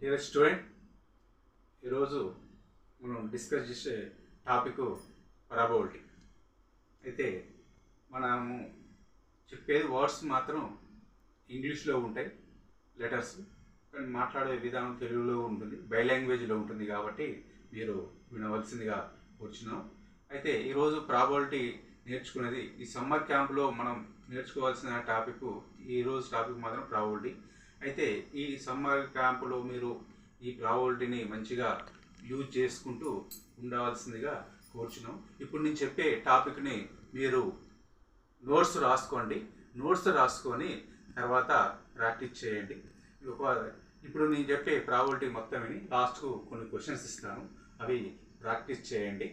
Dear student, ఈరోజు మనం discuss చేసే టాపిక్ ప్రాబబిలిటీ. అయితే మనము చెప్పేది వర్డ్స్ మాత్రం ఇంగ్లీష్లో ఉంటాయి, లెటర్స్, కానీ మాట్లాడే విధానం తెలుగులో ఉంటుంది, బై లాంగ్వేజ్లో ఉంటుంది. కాబట్టి మీరు వినవలసిందిగా కూర్చున్నాం. అయితే ఈరోజు ప్రాబబిలిటీ నేర్చుకునేది ఈ సమ్మర్ క్యాంప్లో మనం నేర్చుకోవాల్సిన టాపిక్. ఈరోజు టాపిక్ మాత్రం ప్రాబబిలిటీ. అయితే ఈ సమ్మర్ క్యాంపులో మీరు ఈ ప్రాబబిలిటీని మంచిగా యూజ్ చేసుకుంటూ ఉండవలసిందిగా కోరుచున్నాం. ఇప్పుడు నేను చెప్పే టాపిక్ని మీరు నోట్స్ రాసుకోండి. నోట్స్ రాసుకొని తర్వాత ప్రాక్టీస్ చేయండి. ఇప్పుడు నేను చెప్పే ప్రాబబిలిటీ మొత్తం విని లాస్ట్కు కొన్ని క్వశ్చన్స్ ఇస్తాను, అవి ప్రాక్టీస్ చేయండి.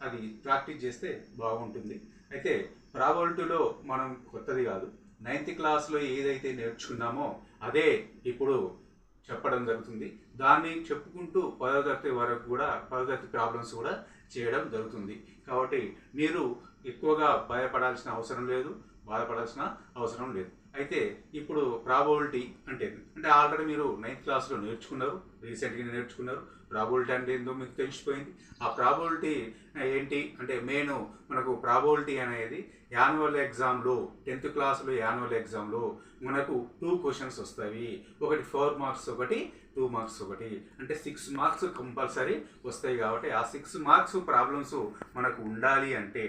అది ప్రాక్టీస్ చేస్తే బాగుంటుంది. అయితే ప్రాబబిలిటీలో మనం కొత్తది కాదు, 9th క్లాస్లో ఏదైతే నేర్చుకున్నామో అదే ఇప్పుడు చెప్పడం జరుగుతుంది. దాన్ని చెప్పుకుంటూ 10వ తరగతి వరకు కూడా 10వ తరగతి ప్రాబ్లమ్స్ కూడా చేయడం జరుగుతుంది. కాబట్టి మీరు ఎక్కువగా భయపడాల్సిన అవసరం లేదు, బాధపడాల్సిన అవసరం లేదు. అయితే ఇప్పుడు ప్రాబబిలిటీ అంటే ఆల్రెడీ మీరు 9th క్లాస్లో నేర్చుకున్నారు, రీసెంట్గా నేర్చుకున్నారు. ప్రాబబిలిటీ అంటే ఏందో మీకు తెలిసిపోయింది. ఆ ప్రాబబిలిటీ ఏంటి అంటే మెయిన్ మనకు ప్రాబబిలిటీ అనేది యాన్యువల్ ఎగ్జామ్లో 10th క్లాస్లో యాన్యువల్ ఎగ్జామ్లో మనకు 2 క్వశ్చన్స్ వస్తాయి. ఒకటి 4 మార్క్స్, ఒకటి 2 మార్క్స్. ఒకటి అంటే 6 మార్క్స్ కంపల్సరీ వస్తాయి. కాబట్టి ఆ 6 మార్క్స్ ప్రాబ్లమ్స్ మనకు ఉండాలి అంటే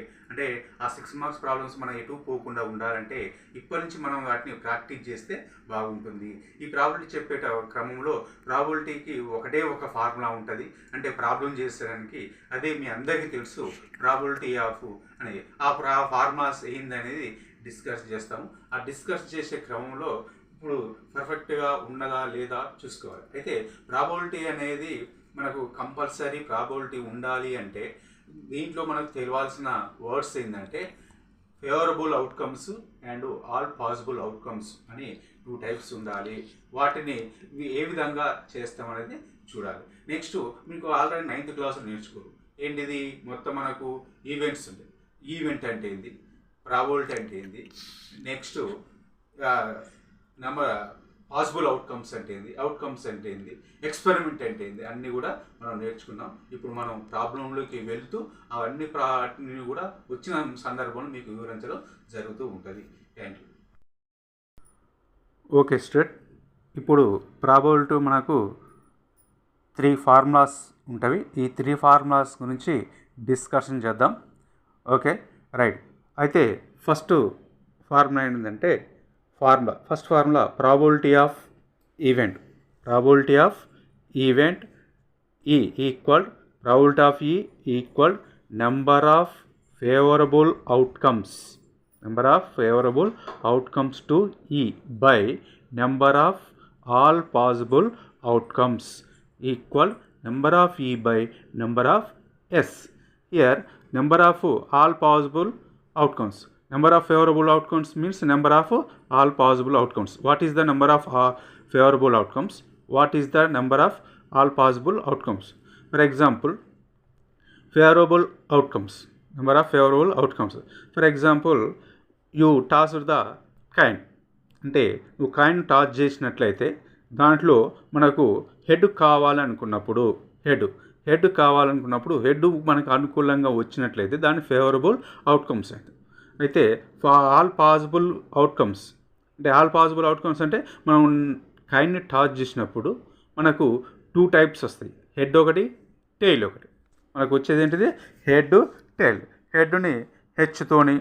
ఆ 6 మార్క్స్ ప్రాబ్లమ్స్ మనం ఎటు పోకుండా ఉండాలంటే ఇప్పటి నుంచి మనం వాటిని ప్రాక్టీస్ చేస్తే బాగుంటుంది. ఈ ప్రాబబిలిటీ చెప్పే క్రమంలో ప్రాబబిలిటీకి ఒకటే ఒక ఫార్ములా ఉంటుంది. అంటే ప్రాబ్లం చేసేదానికి అదే మీ అందరికీ తెలుసు, ప్రాబబిలిటీ ఆఫ్ అనేది. ఆ ఫార్ములాస్ ఏందనేది డిస్కస్ చేస్తాము. ఆ డిస్కస్ చేసే క్రమంలో ఇప్పుడు పర్ఫెక్ట్గా ఉన్నదా లేదా చూసుకోవాలి. అయితే ప్రాబబిలిటీ అనేది మనకు కంపల్సరీ ప్రాబబిలిటీ ఉండాలి అంటే దీంట్లో మనకు తెలియాల్సిన వర్డ్స్ ఏంటంటే favourable outcomes and all possible outcomes అని 2 టైప్స్ ఉండాలి. వాటిని ఏ విధంగా చేస్తామనేది చూడాలి. నెక్స్ట్ మీకు ఆల్రెడీ 9th క్లాస్లో నేర్చుకోరు ఏంటిది మొత్తం మనకు ఈవెంట్స్ ఉంటాయి. ఈవెంట్ అంటే ఏంది, ప్రాబబిలిటీ అంటే ఏంది, నెక్స్ట్ నెంబర్ పాసిబుల్ అవుట్కమ్స్ అంటే ఏంది, అవుట్కమ్స్ అంటే ఏంది, ఎక్స్పెరిమెంట్ అంటే ఏంది, అన్నీ కూడా మనం నేర్చుకున్నాం. ఇప్పుడు మనం ప్రాబ్లంలోకి వెళ్తూ అవన్నీ కూడా వచ్చిన సందర్భంలో మీకు వివరించడం జరుగుతూ ఉంటుంది. Thank you. ఓకే స్టూడెంట్, ఇప్పుడు ప్రాబబిలిటీ మనకు 3 ఫార్ములాస్ ఉంటాయి. ఈ 3 ఫార్ములాస్ గురించి డిస్కషన్ చేద్దాం. Okay right. అయితే ఫస్ట్ ఫార్ములా ఏంటంటే first formula probability of event. Probability of event E equal probability of E equal number of favourable outcomes to E by number of all possible outcomes equal number of E by number of S. Here number of all possible outcomes. Number of favorable outcomes means number of all possible outcomes. What is the number of favorable outcomes? What is the number of all possible outcomes? For example, favorable outcomes. Number of favorable outcomes. For example, you tossed the coin. అంటే నువ్వు coin toss చేసినట్లయితే దాంట్లో మనకు head కావాలనుకున్నప్పుడు head మనకు అనుకూలంగా వచ్చినట్లయితే దాని ఫేవరబుల్ అవుట్కమ్స్ అయితే ఆల్ పాసిబుల్ అవుట్కమ్స్ అంటే మనం కాయిన్ని టాస్ చేసినప్పుడు మనకు 2 టైప్స్ వస్తాయి. హెడ్ ఒకటి, టెయిల్ ఒకటి. మనకు వచ్చేది ఏంటిది హెడ్, టెయిల్. హెడ్ని హెచ్తోని,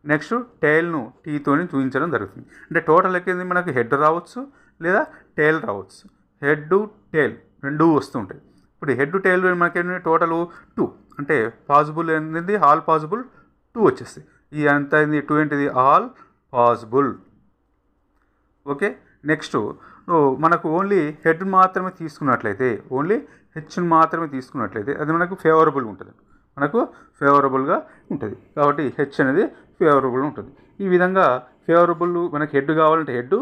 నెక్స్ట్ టెయిల్ను టీతోని చూపించడం జరుగుతుంది. అంటే టోటల్ ఎక్కింది మనకు హెడ్ రావచ్చు లేదా టెయిల్ రావచ్చు. హెడ్, టెయిల్ రెండూ వస్తుంటాయి. ఇప్పుడు హెడ్, టెయిల్ మనకి టోటల్ 2 అంటే పాసిబుల్ ఏంటి ఆల్ పాసిబుల్ 2 వచ్చేస్తాయి. ఈ అంతా 2 ఏంటిది ఆల్ పాసిబుల్. ఓకే నెక్స్ట్ మనకు ఓన్లీ హెడ్ మాత్రమే తీసుకున్నట్లయితే, ఓన్లీ హెచ్ని మాత్రమే తీసుకున్నట్లయితే అది మనకు ఫేవరబుల్ ఉంటుంది, ఫేవరబుల్గా ఉంటుంది. కాబట్టి హెచ్ అనేది ఫేవరబుల్ ఉంటుంది. ఈ విధంగా ఫేవరబుల్ మనకి హెడ్ కావాలంటే హెడ్,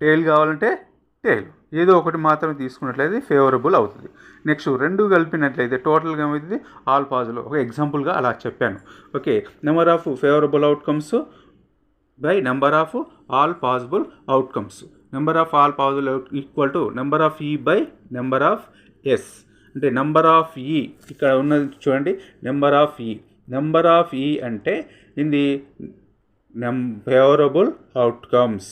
టెయిల్ కావాలంటే టెయిల్, ఏదో ఒకటి మాత్రమే తీసుకున్నట్లయితే ఫేవరబుల్ అవుతుంది. నెక్స్ట్ 2 కలిపినట్లయితే టోటల్గా అవుతుంది ఆల్ పాసిబుల్. ఒక ఎగ్జాంపుల్గా అలా చెప్పాను. Okay number of favourable outcomes by number of all possible outcomes number of all possible equal to number of E by number of S. అంటే నెంబర్ ఆఫ్ ఈ ఇక్కడ ఉన్నది చూడండి, నెంబర్ ఆఫ్ ఈ అంటే ఇది favourable outcomes.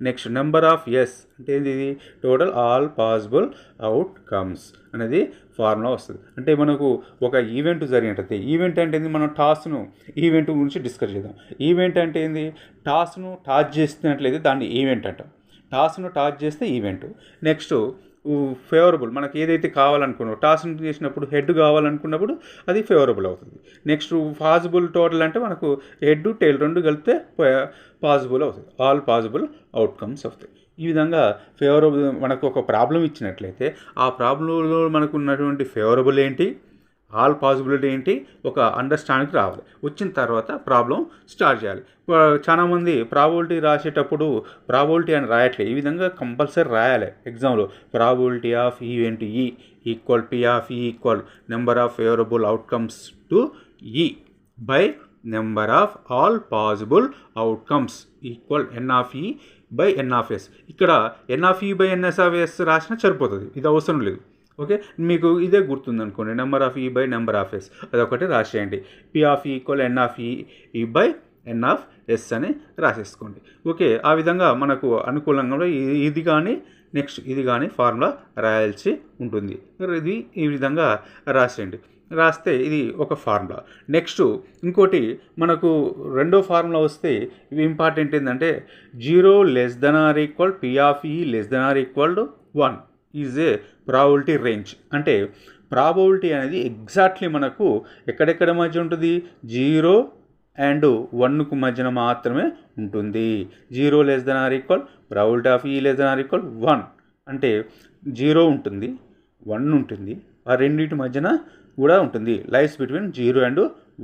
Next number of S అంటే ఇది total all possible outcomes అనేది formula వస్తుంది. అంటే మనకు ఒక ఈవెంట్ జరిగినట్టయితే, ఈవెంట్ అంటే ఏంది, మనం ఈవెంట్ గురించి డిస్కస్ చేద్దాం. ఈవెంట్ అంటే ఏంది, టాస్ చేస్తున్నట్లయితే దాన్ని ఈవెంట్ అంటాం. టాస్ చేస్తే ఈవెంట్. నెక్స్ట్ ఫేవరబుల్, మనకి ఏదైతే కావాలనుకున్నామో టాస్ను చేసినప్పుడు హెడ్ కావాలనుకున్నప్పుడు అది ఫేవరబుల్ అవుతుంది. నెక్స్ట్ పాసిబుల్ టోటల్ అంటే మనకు హెడ్ టైల్ రెండు కలిపితే పాసిబుల్ అవుతుంది, ఆల్ పాసిబుల్ అవుట్కమ్స్ అవుతాయి. ఈ విధంగా ఫేవరబుల్ మనకు ఒక ప్రాబ్లం ఇచ్చినట్లయితే ఆ ప్రాబ్లంలో మనకు ఉన్నటువంటి ఫేవరబుల్ ఏంటి, ఆల్ పాసిబిలిటీ ఏంటి, ఒక అండర్స్టాండింగ్కి రావాలి. వచ్చిన తర్వాత ప్రాబ్లం స్టార్ట్ చేయాలి. చాలామంది ప్రాబిలిటీ రాసేటప్పుడు ప్రాబిలిటీ అని రాయట్లేదు. ఈ విధంగా కంపల్సరీ రాయాలి ఎగ్జామ్లో. Probability of event E equal P of E equal number of favourable outcomes to E by number of all possible outcomes equal N of E by N of S. ఇక్కడ N of E by N S of S రాసినా సరిపోతుంది, ఇది అవసరం లేదు. Okay, మీకు ఇదే గుర్తుంది అనుకోండి, number of E by number of yes, అదొకటి రాసేయండి. P of E equal N of E by N of yes అని రాసేసుకోండి. ఓకే, ఆ విధంగా మనకు అనుకూలంగా ఇది కానీ నెక్స్ట్ ఇది కానీ ఫార్ములా రాయాల్సి ఉంటుంది. ఇది ఈ విధంగా రాసేయండి. రాస్తే ఇది ఒక ఫార్ములా. నెక్స్ట్ ఇంకోటి మనకు రెండో ఫార్ములా వస్తే ఇవి ఇంపార్టెంట్ ఏంటంటే 0 <= పి ఆఫ్ ఈ <= 1 ఈజ్ ఏ ప్రాబిలిటీ రేంజ్. అంటే ప్రాబిలిటీ అనేది ఎగ్జాక్ట్లీ మనకు ఎక్కడెక్కడ మధ్య ఉంటుంది, 0 and 1కు మధ్యన మాత్రమే ఉంటుంది. 0 <= ప్రాబిలిటీ ఆఫ్ ఈ <= 1 అంటే 0 ఉంటుంది, 1 ఉంటుంది, ఆ రెండింటి మధ్యన కూడా ఉంటుంది. Lies between 0 and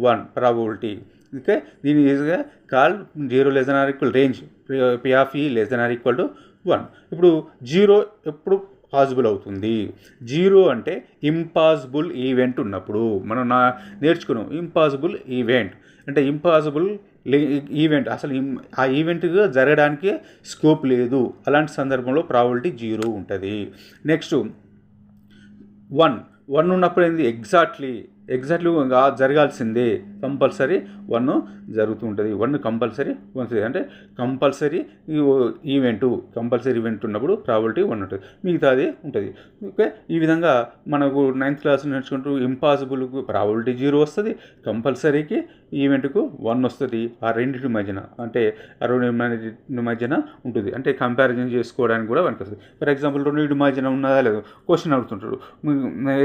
1 probability. Okay, దీని ఈజీగా కాల్ 0 <= రేంజ్ పి ఆఫ్ ఈ <= 1. ఇప్పుడు 0 ఎప్పుడు పాసిబుల్ అవుతుంది, 0 అంటే ఇంపాసిబుల్ ఈవెంట్ ఉన్నప్పుడు. మనం నేర్చుకున్నాం ఇంపాసిబుల్ ఈవెంట్ అంటే ఇంపాసిబుల్ ఈవెంట్, అసలు ఆ ఈవెంట్ జరగడానికి స్కోప్ లేదు, అలాంటి సందర్భంలో ప్రాబిలిటీ 0 ఉంటుంది. నెక్స్ట్ 1 ఉన్నప్పుడు ఏంది, ఎగ్జాక్ట్లీ జరగాల్సిందే, కంపల్సరీ 1 జరుగుతూ ఉంటుంది. 1 కంపల్సరీ అంటే కంపల్సరీ ఈవెంట్ ఉన్నప్పుడు ప్రాబిలిటీ 1 ఉంటుంది, మిగతాది ఉంటుంది. ఓకే, ఈ విధంగా మనకు 9th క్లాస్ నేర్చుకుంటూ ఇంపాసిబుల్కు ప్రాబిలిటీ 0 వస్తుంది, కంపల్సరీకి ఈవెంట్కు 1 వస్తుంది. ఆ రెండింటి మధ్యన అంటే ఆ రెండింటి మధ్యన ఉంటుంది. అంటే కంపారిజన్ చేసుకోవడానికి కూడా పనికొస్తుంది. ఫర్ ఎగ్జాంపుల్ రెండింటి మధ్యన ఉన్నదా లేదు క్వశ్చన్ అడుగుతుంటారు.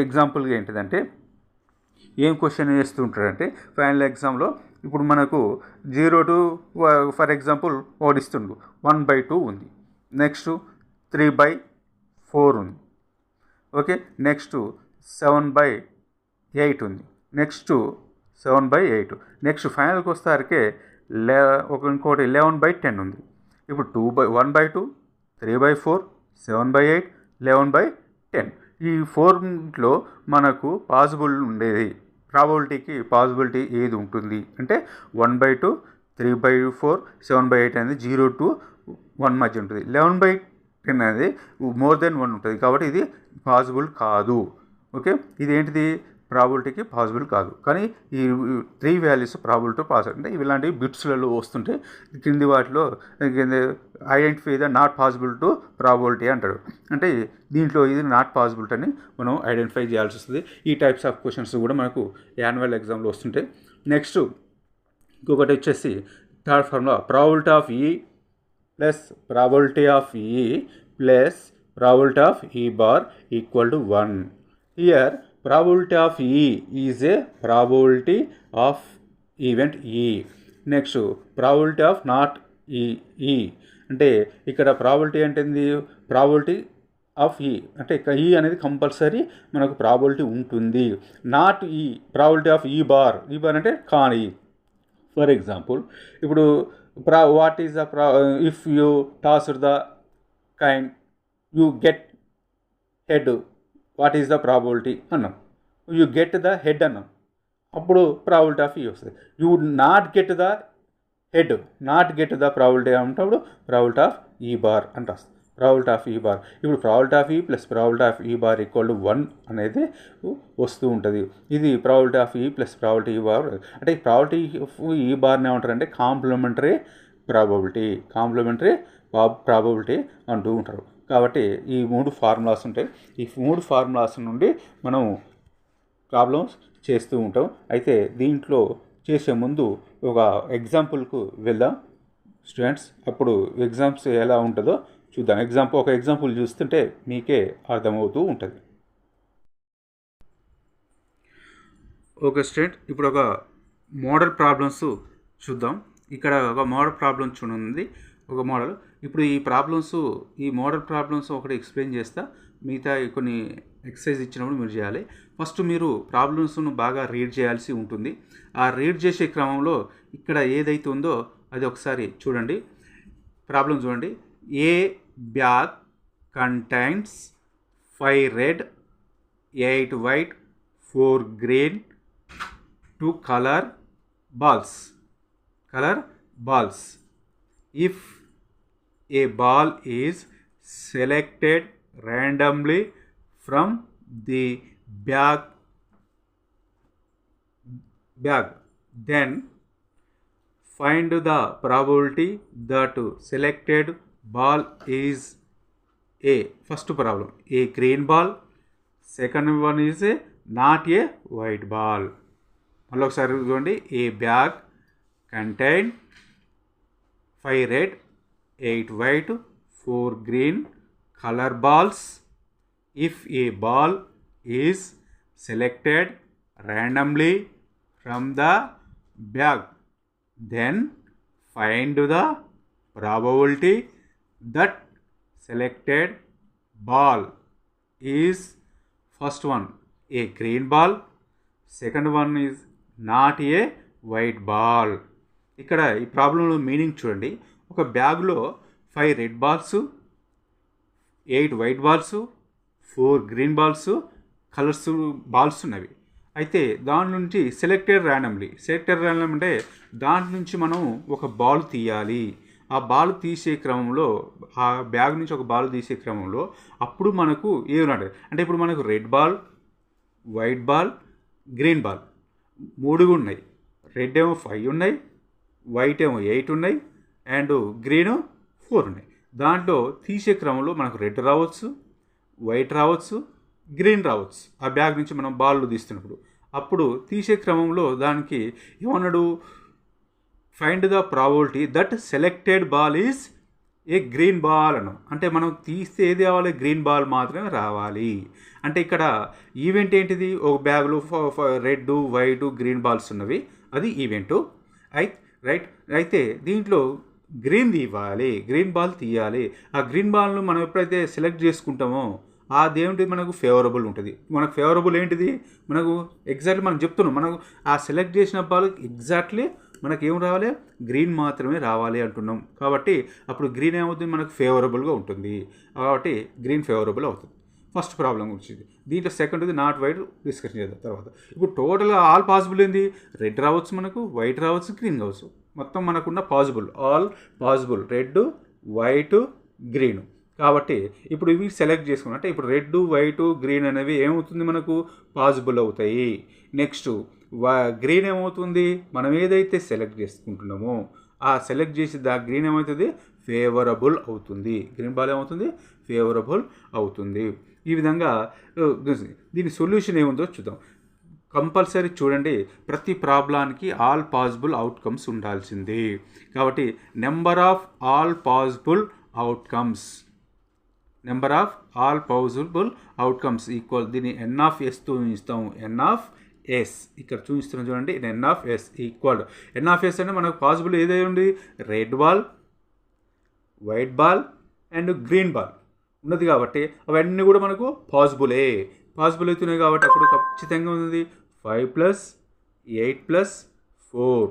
ఎగ్జాంపుల్గా ఏంటిదంటే ఏం క్వశ్చన్ చేస్తుంటారంటే ఫైనల్ ఎగ్జామ్లో ఇప్పుడు మనకు 0 to ఫర్ ఎగ్జాంపుల్ ఓడిస్తుండు 1/2 ఉంది, నెక్స్ట్ 3/4 ఉంది. ఓకే, నెక్స్ట్ 7/8 ఉంది, నెక్స్ట్ 7/8, నెక్స్ట్ ఫైనల్కి వస్తారకే ఇంకోటి 11/10 ఉంది. ఇప్పుడు 1/2, 3/4, 7/8, 11/10 ఈ 4లో మనకు పాసిబుల్ ఉండేది ప్రాబిలిటీకి పాసిబిలిటీ ఏది ఉంటుంది అంటే 1/2, 3/4, 7/8 అనేది 0 to 1 మధ్య ఉంటుంది. 11/10 అనేది మోర్ దెన్ 1 ఉంటుంది, కాబట్టి ఇది పాసిబుల్ కాదు. ఓకే, ఇది ఏంటిది, ప్రాబిలిటీకి పాసిబుల్ కాదు. కానీ ఈ 3 వాల్యూస్ ప్రాబిలిటీ పాసిబుల్ అంటే ఇలాంటివి బిట్స్లలో వస్తుంటే కింది వాటిలో identify the not possible to probability అంటాడు. అంటే దీంట్లో ఇది నాట్ పాసిబిలిటీ అని మనం ఐడెంటిఫై చేయాల్సి వస్తుంది. ఈ టైప్స్ ఆఫ్ క్వశ్చన్స్ కూడా మనకు యాన్యువల్ ఎగ్జామ్లో వస్తుంటాయి. నెక్స్ట్ ఇంకొకటి వచ్చేసి third formula, probability of E plus probability of E plus probability of E bar equal to 1. Here probability of E is a probability of event E. Next probability of not E అంటే ఇక్కడ probability అంటే ఏంది, probability of E అంటే ఈ అనేది compulsory మనకు probability ఉంటుంది. Not ఈ ప్రాబిలిటీ ఆఫ్ ఈ బార్ అంటే కాని. ఫర్ ఎగ్జాంపుల్ ఇప్పుడు what is the if you toss the coin you get head, what is the probability అన్నాం, యూ గెట్ ద హెడ్ అన్నాం, అప్పుడు ప్రాబిలిటీ ఆఫ్ ఈ వస్తుంది. You not get the head, not get the probability అంటప్పుడు probability of E bar అంటే వస్తుంది. Probability of E bar. ఇప్పుడు probability of E plus probability of E bar equal to 1 అనేది వస్తూ ఉంటుంది. ఇది probability of E plus probability ఈ bar. అంటే ఈ ప్రాబిలిటీ ఆఫ్ ఈ బార్ని ఏమంటారంటే కాంప్లిమెంటరీ ప్రాబబిలిటీ అంటూ ఉంటారు. కాబట్టి ఈ 3 ఫార్ములాస్ ఉంటాయి. ఈ 3 ఫార్ములాస్ నుండి మనం ప్రాబ్లమ్స్ చేస్తూ ఉంటాం. అయితే దీంట్లో చేసే ముందు ఒక ఎగ్జాంపుల్కు వెళ్దాం స్టూడెంట్స్. అప్పుడు ఎగ్జామ్స్ ఎలా ఉంటుందో చూద్దాం. ఒక ఎగ్జాంపుల్ చూస్తుంటే మీకే అర్థమవుతూ ఉంటుంది. ఓకే స్టూడెంట్, ఇప్పుడు ఒక మోడల్ ప్రాబ్లమ్స్ చూద్దాం. ఇక్కడ ఒక మోడల్ ప్రాబ్లమ్ చూడండి, ఒక మోడల్. ఇప్పుడు ఈ మోడల్ ప్రాబ్లమ్స్ ఒకటి ఎక్స్ప్లెయిన్ చేస్తా, మిగతా కొన్ని ఎక్సర్సైజ్ ఇచ్చినప్పుడు మీరు చేయాలి. ఫస్ట్ మీరు ప్రాబ్లమ్స్ను బాగా రీడ్ చేయాల్సి ఉంటుంది. ఆ రీడ్ చేసే క్రమంలో ఇక్కడ ఏదైతే ఉందో అది ఒకసారి చూడండి. ప్రాబ్లం చూడండి. A bag contains 5 red, 8 white, 4 green, 2 color balls. If a ball is selected randomly from the bag, then find the probability that selected ball is a. First problem, a green ball. Second one is not a white ball. మళ్ళీ ఒకసారి చూడండి. A bag contain 5 red, 8 white, 4 green colour balls. If a ball is selected randomly from the bag, then find the probability that selected ball is, first one, a green ball, second one is not a white ball. ఇక్కడ ఈ ప్రాబ్లంలో meaning చూడండి. ఒక బ్యాగ్లో 5 red balls, 8 white balls, 4 green balls, colours balls ఉన్నవి. అయితే దాని నుంచి సెలెక్టెడ్ ర్యాండమ్లీ అంటే దాంట్ నుంచి మనం ఒక బాల్ తీయాలి. ఆ బాల్ తీసే క్రమంలో, ఆ బ్యాగ్ నుంచి ఒక బాల్ తీసే క్రమంలో అప్పుడు మనకు ఏమన్నాడు అంటే, ఇప్పుడు మనకు red ball, white ball, green ball 3 ఉన్నాయి. రెడ్ ఏమో 5 ఉన్నాయి, వైట్ ఏమో 8 ఉన్నాయి, అండ్ గ్రీన్ 4 ఉన్నాయి. దాంట్లో తీసే క్రమంలో మనకు రెడ్ రావచ్చు, వైట్ రావచ్చు, గ్రీన్ రావచ్చు. ఆ బ్యాగ్ నుంచి మనం బాల్ తీస్తున్నప్పుడు అప్పుడు తీసే క్రమంలో దానికి ఏమన్నాడు, find the probability that selected ball is a green ball అను. అంటే మనం తీస్తే ఏది రావాలి, గ్రీన్ బాల్ మాత్రమే రావాలి. అంటే ఇక్కడ ఈవెంట్ ఏంటిది, ఒక బ్యాగ్లో రెడ్, వైట్, గ్రీన్ బాల్స్ ఉన్నవి, అది ఈవెంటు. రైట్. అయితే దీంట్లో గ్రీన్ ఇవ్వాలి, గ్రీన్ బాల్ తీయాలి. ఆ గ్రీన్ బాల్ను మనం ఎప్పుడైతే సెలెక్ట్ చేసుకుంటామో అదేమిటి మనకు ఫేవరబుల్ ఉంటుంది. మనకు ఫేవరబుల్ ఏంటిది, మనకు ఎగ్జాక్ట్లీ మనం చెప్తున్నాం, మనకు ఆ సెలెక్ట్ చేసిన బాల్ ఎగ్జాక్ట్లీ మనకి ఏం రావాలి, గ్రీన్ మాత్రమే రావాలి అంటున్నాం. కాబట్టి అప్పుడు గ్రీన్ ఏమవుతుంది, మనకు ఫేవరబుల్గా ఉంటుంది. కాబట్టి గ్రీన్ ఫేవరబుల్ అవుతుంది. ఫస్ట్ ప్రాబ్లం వచ్చింది. దీంట్లో సెకండ్ ఇది నాట్ వైట్ డిస్కషన్ చేద్దాం తర్వాత. ఇప్పుడు టోటల్గా ఆల్ పాసిబుల్ ఏంది, రెడ్ రావచ్చు, మనకు వైట్ రావచ్చు, గ్రీన్ కావచ్చు. మొత్తం మనకున్న all possible red, white, green. కాబట్టి ఇప్పుడు ఇవి సెలెక్ట్ చేసుకున్నాం అంటే ఇప్పుడు రెడ్, వైట్, గ్రీన్ అనేవి ఏమవుతుంది, మనకు పాసిబుల్ అవుతాయి. నెక్స్ట్ గ్రీన్ ఏమవుతుంది, మనం ఏదైతే సెలెక్ట్ చేసుకుంటున్నామో ఆ సెలెక్ట్ చేసి గ్రీన్ ఏమవుతుంది, ఫేవరబుల్ అవుతుంది. గ్రీన్ బాల్ ఏమవుతుంది, ఫేవరబుల్ అవుతుంది. ఈ విధంగా దీని సొల్యూషన్ ఏముందో చూద్దాం. కంపల్సరీ చూడండి, ప్రతి ప్రాబ్లానికి ఆల్ పాసిబుల్ అవుట్కమ్స్ ఉండాల్సిందే. కాబట్టి number of all possible outcomes equal, దీన్ని ఎన్ఆఫ్ఎస్తో చూపిస్తాము. ఎన్ఆఫ్ఎస్ ఇక్కడ చూపిస్తున్నాం చూడండి. ఎన్ఆఫ్ఎస్ ఈక్వల్, ఎన్ఆఫ్ఎస్ అంటే మనకు పాసిబుల్ ఏదై ఉంది, red ball, white ball and green ball ఉన్నది. కాబట్టి అవన్నీ కూడా మనకు పాసిబుల్ అవుతున్నాయి. కాబట్టి అప్పుడు ఖచ్చితంగా ఉంది 5 + 8 + 4,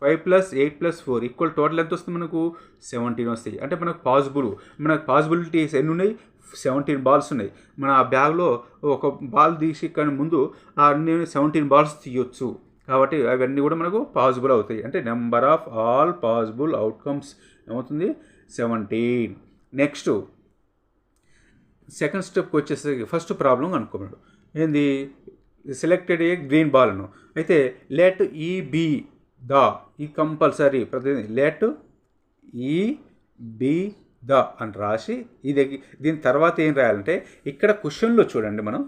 5 + 8 + 4 ఈక్వల్ టోటల్ ఎంత వస్తుంది, మనకు 17 వస్తాయి. అంటే మనకు పాసిబిలిటీస్ ఎన్ని ఉన్నాయి, 17 బాల్స్ ఉన్నాయి. మన ఆ బ్యాగ్లో ఒక బాల్ తీసి కానీ ముందు అన్ని 17 బాల్స్ తీయొచ్చు. కాబట్టి అవన్నీ కూడా మనకు పాసిబుల్ అవుతాయి. అంటే number of all possible outcomes ఏమవుతుంది, 17. నెక్స్ట్ సెకండ్ స్టెప్కి వచ్చేసరికి ఫస్ట్ ప్రాబ్లం అనుకున్నాడు ఏంది సెలెక్టెడ్ ఏ గ్రీన్ బాల్ను అయితే లెట్ ఈ బి ద ఈ కంపల్సరీ ప్రతి లెట్ ఈ బి ద అని రాసి ఇది దీని తర్వాత ఏం రాయాలంటే ఇక్కడ క్వశ్చన్లో చూడండి మనం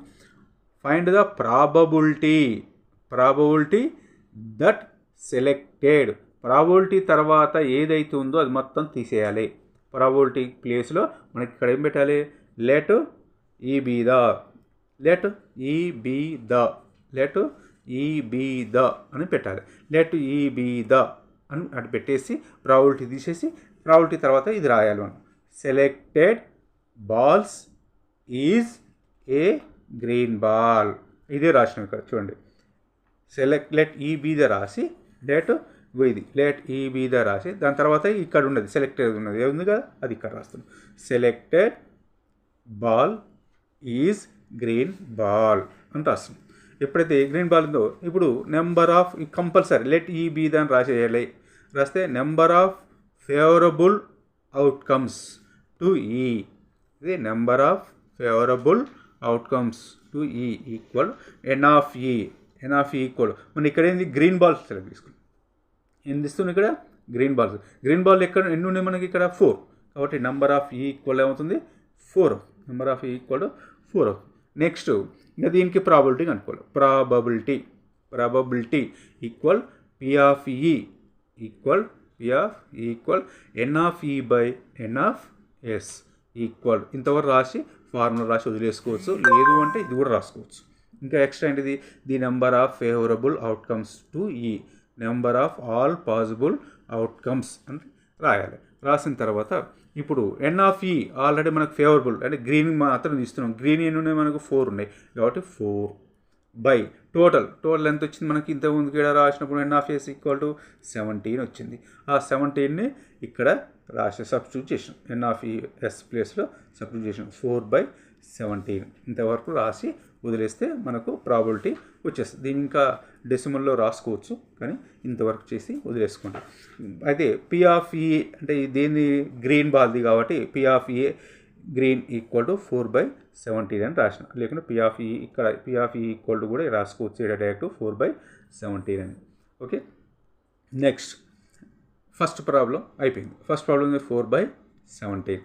find the probability that selected probability తర్వాత ఏదైతే ఉందో అది మొత్తం తీసేయాలి. ప్రాబబిలిటీ ప్లేస్లో మనకి ఇక్కడ ఏం పెట్టాలి లెట్ ఈ బి ద అని పెట్టాలి. లెట్ ఈ బి ద అని అటు పెట్టేసి ప్రాబబిలిటీ తీసేసి ప్రాబబిలిటీ తర్వాత ఇది రాయాలి మనం selected balls is a green ball. ఇదే రాసినాం ఇక్కడ చూడండి లెట్ ఈ బి ద రాసి లెట్ ఈ బి ద రాసి దాని తర్వాత ఇక్కడ ఉన్నది సెలెక్టెడ్ ఉన్నది ఏముంది కదా అది ఇక్కడ రాస్తున్నాం selected ball is green ball అని రాస్తున్నాం. ఎప్పుడైతే గ్రీన్ బాల్ ఉందో ఇప్పుడు number of compulsory let E be the అని రాసేయాలి. రాస్తే number of favourable outcomes to E ఇది number of favourable outcomes to E equal N of E equal మనం ఇక్కడ ఏంది గ్రీన్ బాల్స్ సెలెక్ట్ తీసుకున్నాం. ఏం తీస్తున్నాం ఇక్కడ గ్రీన్ బాల్ ఎక్కడ ఎన్ని ఉన్నాయి మనకి ఇక్కడ 4 కాబట్టి నెంబర్ ఆఫ్ ఈ ఈక్వల్ ఏమవుతుంది 4 number of E equal 4. Next ఇంకా దీనికి ప్రాబబిలిటీ కనుక్కోవాలి. Probability equal P of E equal N of E by N of S equal ఇంతవరకు రాసి ఫార్ములా రాసి వదిలేసుకోవచ్చు. లేదు అంటే ఇది కూడా రాసుకోవచ్చు. ఇంకా ఎక్స్ట్రా ఏంటిది the number of favourable outcomes to E number of all possible outcomes అని రాయాలి. రాసిన తర్వాత ఇప్పుడు ఎన్ ఆఫ్ ఈ ఆల్రెడీ మనకు ఫేవరబుల్ అంటే గ్రీన్ మాత్రం తీస్తున్నాం. గ్రీన్ ఎన్ని ఉన్నాయి మనకు 4 ఉన్నాయి కాబట్టి 4 బై టోటల్ ఎంత వచ్చింది మనకి ఇంతకుముందు ఇక్కడ రాసినప్పుడు ఎన్ ఆఫ్ ఎస్ ఈక్వల్ టు 17 వచ్చింది. ఆ 17ని ఇక్కడ రాసి సబ్స్టిట్యూట్ చేసాం ఎన్ ఆఫ్ ఈ ఎస్ ప్లేస్లో సబ్స్టిట్యూట్ చేసాం 4/17 ఇంతవరకు రాసి వదిలేస్తే మనకు ప్రాబబిలిటీ వచ్చేస్తుంది. దీని ఇంకా డెసిమల్లో రాసుకోవచ్చు కానీ ఇంతవరకు చేసి వదిలేసుకోండి. అయితే పి ఆఫ్ ఈ అంటే దేని గ్రీన్ బాల్ది కాబట్టి P of A green equal to 4/17 అని రాసిన లేకుంటే పి ఆఫ్ ఈ ఇక్కడ P of E equal to కూడా రాసుకోవచ్చు డైరెక్ట్ 4/17 అని. ఓకే నెక్స్ట్ ఫస్ట్ ప్రాబ్లం అయిపోయింది. First problem 4/17.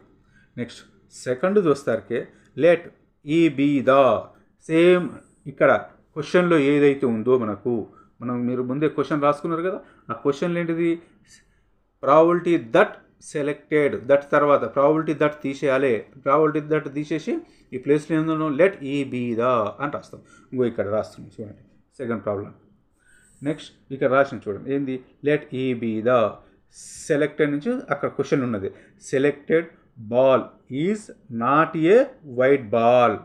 నెక్స్ట్ సెకండ్ చూస్తారకే let E be the same ఇక్కడ క్వశ్చన్లో ఏదైతే ఉందో మీరు ముందే క్వశ్చన్ రాసుకున్నారు కదా ఆ క్వశ్చన్లో ఏంటిది ప్రాబబిలిటీ దట్ సెలెక్టెడ్ దట్ తర్వాత ప్రాబబిలిటీ దట్ తీసేయాలి. ప్రాబబిలిటీ దట్ తీసేసి ఈ ప్లేస్లో ఏందో లెట్ ఈ బి ద అని రాస్తాం. ఇక్కడ రాస్తున్నాం చూడండి సెకండ్ ప్రాబ్లం. నెక్స్ట్ ఇక్కడ రాసిన చూడండి ఏంది let E be the selected నుంచి అక్కడ క్వశ్చన్ ఉన్నది selected ball is not a white ball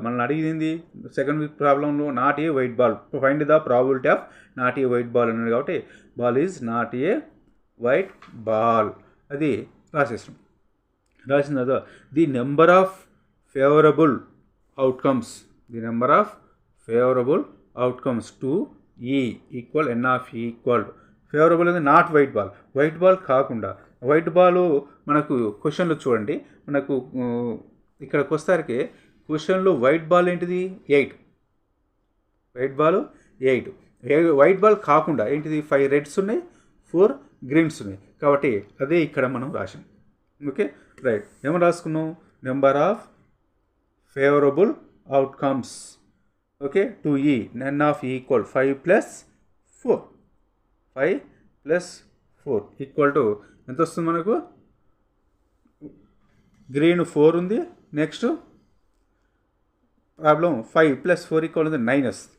మనల్ని అడిగింది సెకండ్ ప్రాబ్లంలో not a white ball find the probability of not a white ball అన్నది కాబట్టి ball is not a white ball అది రాసేసాం. రాసిన తర్వాత the number of favourable outcomes to E equal N of E equal favourable అనేది not white ball కాకుండా white ball మనకు క్వశ్చన్లో చూడండి మనకు ఇక్కడికి వస్తారికి క్వశ్చన్లో వైట్ బాల్ ఏంటిది 8 వైట్ బాల్ కాకుండా ఏంటిది 5 రెడ్స్ ఉన్నాయి 4 గ్రీన్స్ ఉన్నాయి కాబట్టి అదే ఇక్కడ మనం రాసాం. ఓకే రైట్ ఏమని రాసుకున్నాం number of favourable outcomes okay to ఈ ఎన్ ఆఫ్ ఈక్వల్ 5+4 ఈక్వల్ టు ఎంత వస్తుంది మనకు గ్రీన్ 4 ఉంది. నెక్స్ట్ ప్రాబ్లం 5+4 ఈక్వల్ 9 వస్తుంది.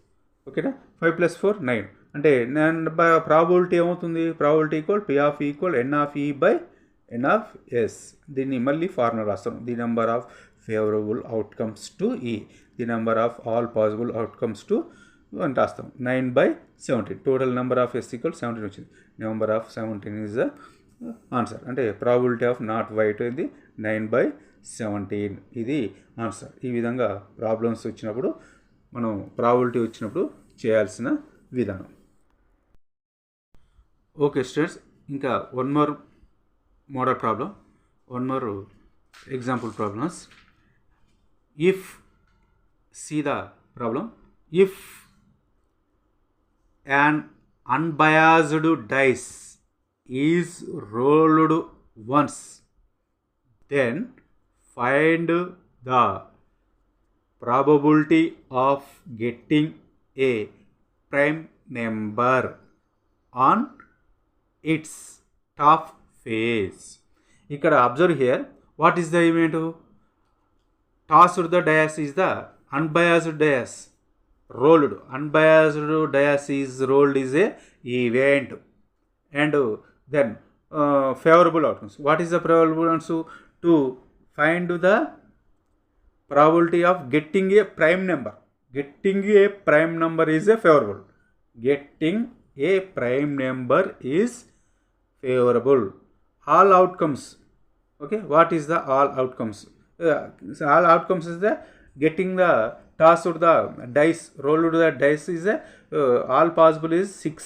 ఓకేనా 5+4 9 అంటే ప్రాబబిలిటీ ఏమవుతుంది probability equal P of equal N of E by N of S. దీన్ని మళ్ళీ ఫార్ములా రాస్తాం the number of favourable outcomes to E the number of all possible outcomes to అని రాస్తాం 9/17 total number of S equal 17 వచ్చింది. Number of 17 is the answer అంటే probability of not white ఇది 9/17 ఇది answer. ఈ విధంగా ప్రాబ్లమ్స్ వచ్చినప్పుడు మనం ప్రాబబిలిటీ వచ్చినప్పుడు చేయాల్సిన విధానం. ఓకే స్టూడెంట్స్ ఇంకా one more model problem example problems if, see the problem, if an unbiased dice is rolled once, then find the probability of getting a prime number on its top face. ఇక్కడ observe here, what is the event? tossed the dice is the unbiased dice rolled. Unbiased dice is rolled is a event. And then favorable outcomes. What is the favorable outcomes? To find the probability of getting a prime number. Getting a prime number is a favorable. Getting a prime number is favorable. All outcomes. Okay, what is the all outcomes? All outcomes is the getting the toss or the dice, roll to the dice is a all possible is six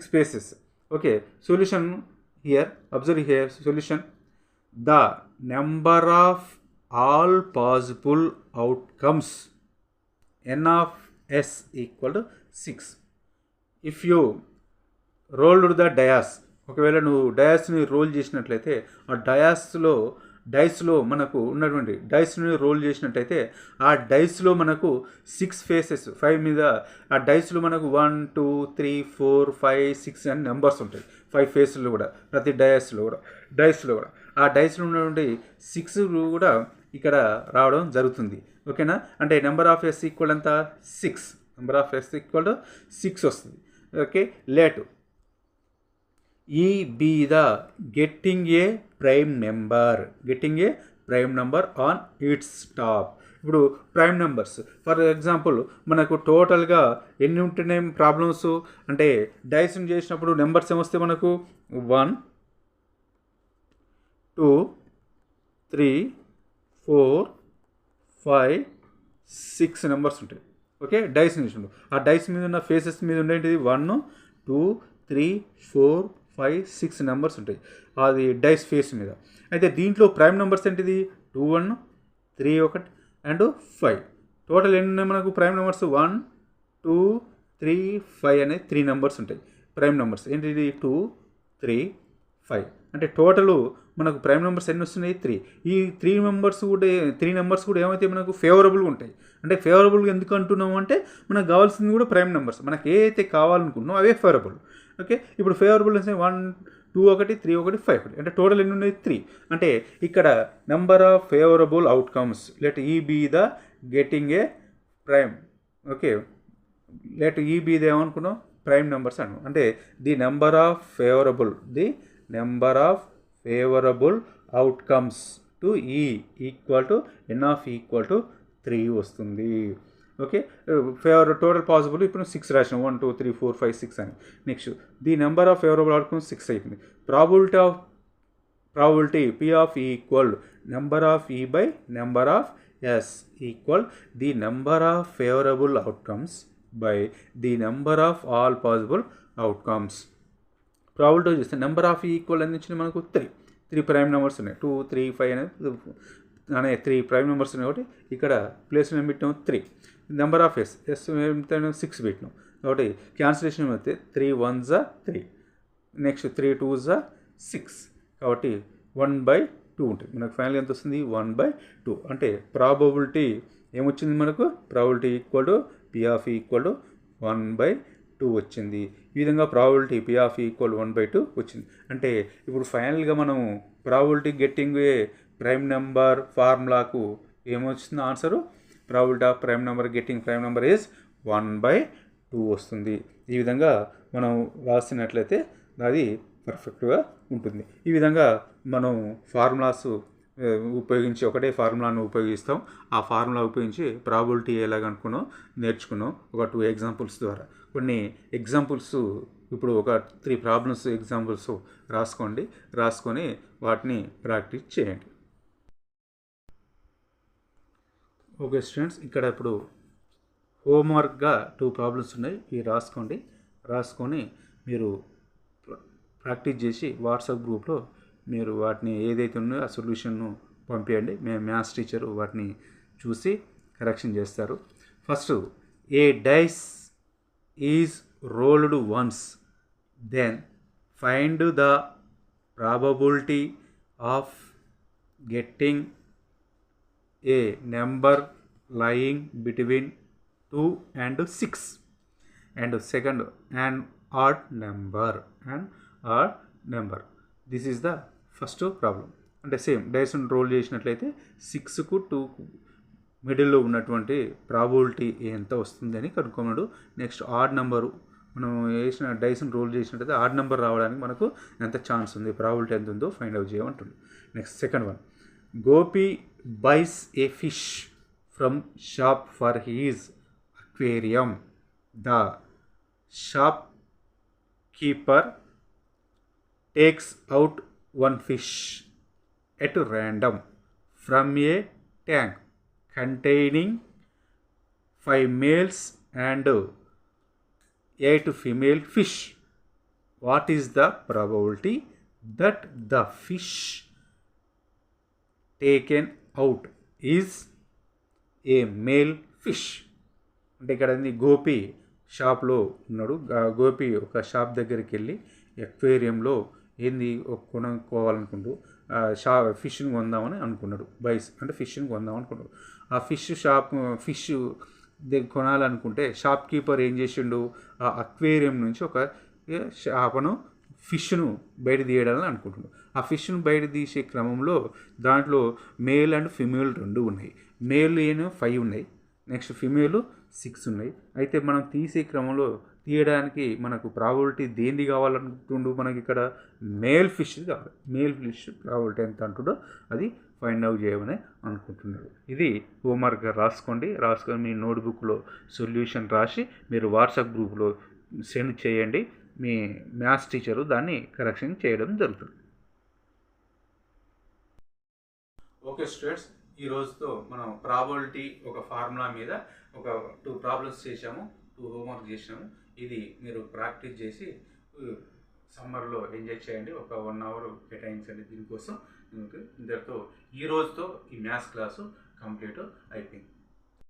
spaces. Okay, solution here, observe here, solution. The number of all possible outcomes n of s equal to 6. If you roll to the dice, ఒకవేళ నువ్వు డయాస్ని role చేసినట్లయితే ఆ డైస్లో మనకు ఉన్నటువంటి డైస్ని role చేసినట్టయితే ఆ డైస్లో మనకు 6 faces 5 మీద ఆ డైస్లో మనకు 1 2 3 4 5 6 అని నెంబర్స్ ఉంటాయి. 5 ఫేస్లు కూడా ప్రతి డైస్లో కూడా ఆ డైస్లో ఉన్నటువంటి 6 కూడా ఇక్కడ రావడం జరుగుతుంది. ఓకేనా? అంటే నెంబర్ ఆఫ్ ఎస్ ఈక్వల్ ఎంత? 6. Number of S equal to 6 వస్తుంది. Okay, let E be the getting a prime number on its top. ఇప్పుడు ప్రైమ్ నెంబర్స్ ఫర్ ఎగ్జాంపుల్ మనకు టోటల్గా ఎన్ని ఉంటున్నాయి ప్రాబ్లమ్స్ అంటే డైస్ని చేసినప్పుడు నెంబర్స్ ఏమొస్తాయి మనకు 1 2 3 4 5 6 నెంబర్స్ ఉంటాయి. ఓకే, డైస్ని చేసినప్పుడు ఆ డైస్ మీద ఉన్న ఫేసెస్ మీద ఉండేటిది 1 2 3 4 5 6 నెంబర్స్ ఉంటాయి అది డైస్ ఫేస్ మీద. అయితే దీంట్లో ప్రైమ్ నెంబర్స్ ఏంటిది 2 1 3 1 అండ్ 5. టోటల్ ఎన్ని ఉన్నాయి మనకు ప్రైమ్ నెంబర్స్? 1 2 3 5 అనే 3 నెంబర్స్ ఉంటాయి ప్రైమ్ నెంబర్స్. ఏంటిది 2 3 5 అంటే టోటల్ మనకు ప్రైమ్ నెంబర్స్ ఎన్ని వస్తున్నాయి? 3. ఈ 3 నెంబర్స్ కూడా ఏమైతే మనకు ఫేవరబుల్గా ఉంటాయి. అంటే ఫేవరబుల్గా ఎందుకు అంటున్నాము అంటే మనకు కావాల్సింది కూడా ప్రైమ్ నెంబర్స్, మనకు ఏ అయితే కావాలనుకున్నామో అవే ఫేవరబుల్. ఓకే, ఇప్పుడు ఫేవరబుల్ అంటే 1 2 1 3 1 5 1 అంటే టోటల్ ఎన్ని ఉన్నాయి? 3. అంటే ఇక్కడ number of favourable outcomes let E be the getting a prime. Okay, let E be the ఏమనుకున్నాం? ప్రైమ్ నెంబర్స్ అను. అంటే the number of favourable outcomes to E equal to N of equal to 3 వస్తుంది. Okay, total possible ఇప్పుడు 6 రాసినాం 1 2 3 4 5 6 అని. Next the number of favourable outcomes 6 అయిపోయింది. Probability P of E equal number of E by number of S equal the number of favourable outcomes by the number of all possible outcomes. Probability చేస్తే number of E equal అందించింది మనకు 3 prime numbers ఉన్నాయి. 2 3 5 అనే 3 prime numbers ఉన్నాయి. ఒకటి ఇక్కడ place ఏం పెట్టినాం? 3. నెంబర్ ఆఫ్ ఎస్ 6 పెట్టినాం. కాబట్టి క్యాన్సిలేషన్ అయితే 3 1s 3, నెక్స్ట్ 3 2s 6, కాబట్టి 1/2 ఉంటుంది. మనకు ఫైనల్ ఎంత వస్తుంది? 1/2. అంటే ప్రాబబిలిటీ ఏమొచ్చింది మనకు? Probability equal to P of equal to 1/2 వచ్చింది. ఈ విధంగా ప్రాబిలిటీ పి ఆఫ్ ఈక్వల్ 1/2 వచ్చింది. అంటే ఇప్పుడు ఫైనల్గా మనం probability getting a prime number ఫార్ములాకు ఏమొచ్చింది answer? Probability of prime number getting prime number is 1/2 వస్తుంది. ఈ విధంగా మనం రాసినట్లయితే అది పర్ఫెక్ట్గా ఉంటుంది. ఈ విధంగా మనం ఫార్ములాస్ ఉపయోగించి ఒకటే ఫార్ములాను ఉపయోగిస్తాం. ఆ ఫార్ములా ఉపయోగించి ప్రాబిలిటీ ఎలాగనుకున్నాం నేర్చుకున్నాం ఒక 2 ఎగ్జాంపుల్స్ ద్వారా. కొన్ని ఎగ్జాంపుల్స్ ఇప్పుడు ఒక 3 ప్రాబ్లమ్స్ ఎగ్జాంపుల్స్ రాసుకొని వాటిని ప్రాక్టీస్ చేయండి. ఓకే స్టూడెంట్స్, ఇక్కడ ఇప్పుడు హోంవర్క్గా 2 ప్రాబ్లమ్స్ ఉన్నాయి. ఇవి రాసుకొని మీరు ప్రాక్టీస్ చేసి వాట్సాప్ గ్రూప్లో మీరు వాటిని ఏదైతే ఉన్నాయో ఆ సొల్యూషన్ను పంపించండి. మేము మ్యాథ్స్ టీచర్ వాటిని చూసి కరెక్షన్ చేస్తారు. First, a dice is rolled once, then find the probability of getting a number lying between 2 and 6. And second, an odd number. This is the first problem. అంటే సేమ్ డైస్ రోల్ చేసినట్లయితే 6కు 2కు మిడిల్లో ఉన్నటువంటి probability ఎంత వస్తుంది అని కనుక్కున్నాడు. Next odd number, మనం వేసిన డైస్ని రోల్ చేసినట్లయితే ఆడ్ నెంబర్ రావడానికి మనకు ఎంత ఛాన్స్ ఉంది, ప్రాబిలిటీ ఎంత ఉందో ఫైండ్ అవుట్ చేయమంటుంది. Next second one, Gopi buys a fish from shop for his aquarium. The shopkeeper takes out one fish at random from a tank containing 5 males and 8 female fish. What is the probability that the fish taken out is A male fish? అంటే ఇక్కడ గోపి షాప్లో ఉన్నాడు. గోపి ఒక shop దగ్గరికి వెళ్ళి ఎక్వేరియంలో కొనుక్కోవాలనుకుంటూ ఫిష్ని కొందామని అనుకున్నాడు. Buys అంటే ఫిష్ని కొందామని అనుకున్నాడు. ఆ ఫిష్ కొనాలనుకుంటే షాప్ కీపర్ ఏం చేసిండు, ఆ అక్వేరియం నుంచి ఒక చేపను ఫిష్ను బయట తీయడాలని అనుకుంటున్నాడు. ఆ ఫిష్ను బయట తీసే క్రమంలో దాంట్లో మేల్ అండ్ ఫిమేల్ 2 ఉన్నాయి. మేల్ 5 ఉన్నాయి, నెక్స్ట్ ఫిమేల్ 6 ఉన్నాయి. అయితే మనం తీసే క్రమంలో తీయడానికి మనకు ప్రాబిలిటీ దేనిది కావాలనుకుంటుండు, మనకి ఇక్కడ మేల్ ఫిష్ కావాలి. మేల్ ఫిష్ ప్రాబిలిటీ ఎంత అంటుండో అది ఫైండ్ అవుట్ చేయమని అనుకుంటున్నాడు. ఇది హోంవర్క్గా రాసుకొని మీ నోట్బుక్లో సొల్యూషన్ రాసి మీరు వాట్సాప్ గ్రూప్లో సెండ్ చేయండి. మీ మ్యాథ్స్ టీచరు దాన్ని కరెక్షన్ చేయడం జరుగుతుంది. ఓకే స్టూడెంట్స్, ఈ రోజుతో మనం ప్రాబిలిటీ ఒక ఫార్ములా మీద ఒక 2 ప్రాబ్లమ్స్ చేసాము, 2 హోంవర్క్ చేసాము. ఇది మీరు ప్రాక్టీస్ చేసి సమ్మర్లో ఎంజాయ్ చేయండి. ఒక 1 అవర్ కేటాయించండి దీనికోసం. ఇంతటితో ఈ రోజుతో ఈ మ్యాథ్స్ క్లాసు కంప్లీట్ అయిపోయింది.